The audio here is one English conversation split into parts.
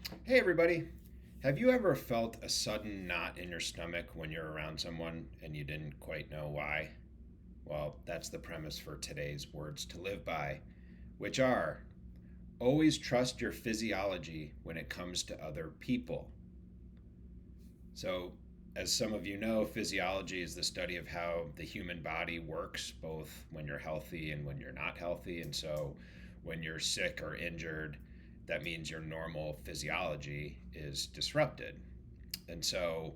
Hey, everybody. Have you ever felt a sudden knot in your stomach when you're around someone and you didn't quite know why? Well, that's the premise for today's words to live by, which are always trust your physiology when it comes to other people. So, as some of you know, physiology is the study of how the human body works, both when you're healthy and when you're not healthy. And so, when you're sick or injured, that means your normal physiology is disrupted. And so,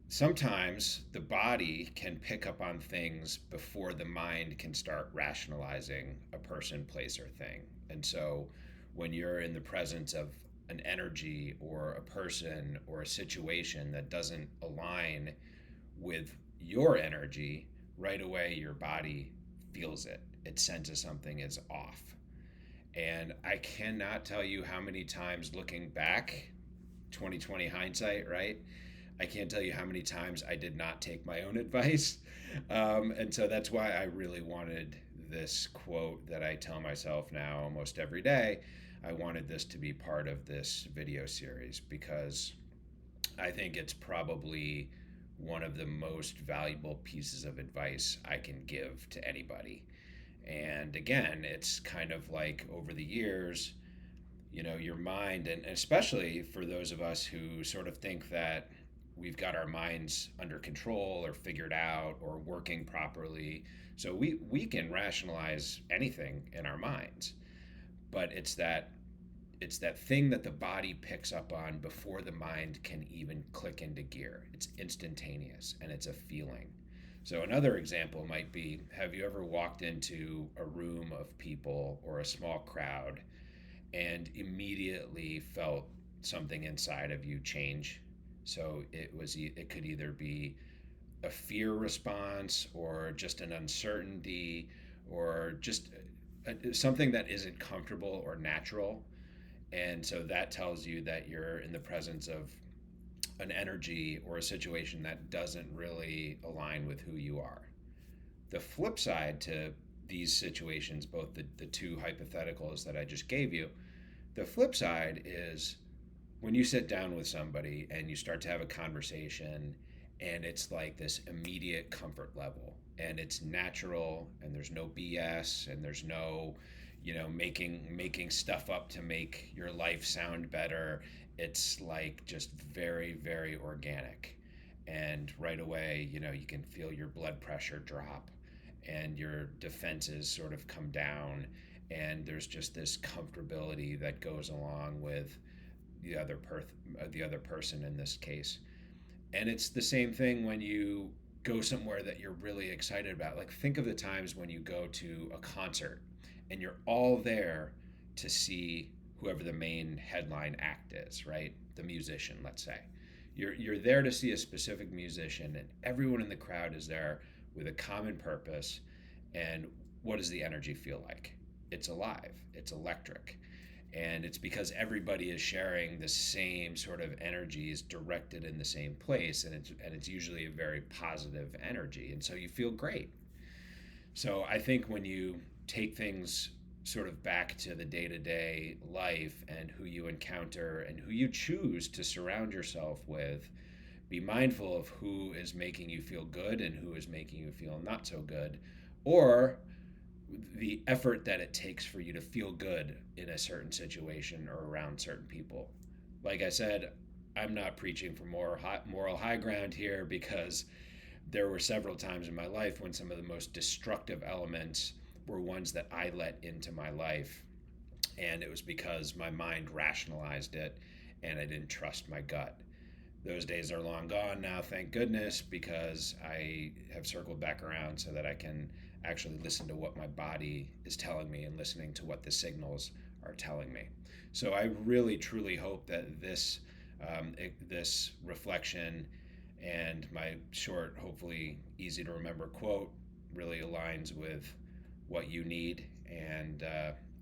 sometimes the body can pick up on things before the mind can start rationalizing a person, place, or thing. And so when you're in the presence of an energy or a person or a situation that doesn't align with your energy, right away your body feels it. It senses something is off. And I cannot tell you how many times looking back, 2020 hindsight, right? I can't tell you how many times I did not take my own advice. And so that's why I really wanted this quote that I tell myself now almost every day. I wanted this to be part of this video series because I think it's probably one of the most valuable pieces of advice I can give to anybody. And again, it's kind of like over the years, your mind, and especially for those of us who sort of think that we've got our minds under control or figured out or working properly. So we can rationalize anything in our minds, but it's that thing that the body picks up on before the mind can even click into gear. It's instantaneous and it's a feeling. So another example might be, have you ever walked into a room of people or a small crowd and immediately felt something inside of you change? So it could either be a fear response or just an uncertainty or just something that isn't comfortable or natural. And so that tells you that you're in the presence of an energy or a situation that doesn't really align with who you are. The flip side to these situations, both the two hypotheticals that I just gave you, the flip side is when you sit down with somebody and you start to have a conversation and it's like this immediate comfort level and it's natural and there's no BS and there's no making stuff up to make your life sound better. It's like just very, very organic. And right away, you can feel your blood pressure drop and your defenses sort of come down, and there's just this comfortability that goes along with the other person in this case. And it's the same thing when you go somewhere that you're really excited about. Like, think of the times when you go to a concert and you're all there to see whoever the main headline act is, right? The musician, let's say. You're there to see a specific musician, and everyone in the crowd is there with a common purpose. And what does the energy feel like? It's alive, it's electric. And it's because everybody is sharing the same sort of energies directed in the same place, and it's usually a very positive energy, and so you feel great. So I think when you take things sort of back to the day-to-day life and who you encounter and who you choose to surround yourself with, be mindful of who is making you feel good and who is making you feel not so good, or the effort that it takes for you to feel good in a certain situation or around certain people. Like I said, I'm not preaching for more moral high ground here, because there were several times in my life when some of the most destructive elements were ones that I let into my life. And it was because my mind rationalized it and I didn't trust my gut. Those days are long gone now, thank goodness, because I have circled back around so that I can actually listen to what my body is telling me and listening to what the signals are telling me. So I really, truly hope that this reflection and my short, hopefully easy to remember quote really aligns with what you need. And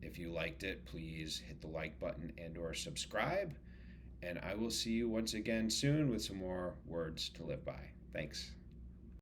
if you liked it, please hit the like button and/or subscribe. And I will see you once again soon with some more words to live by. Thanks.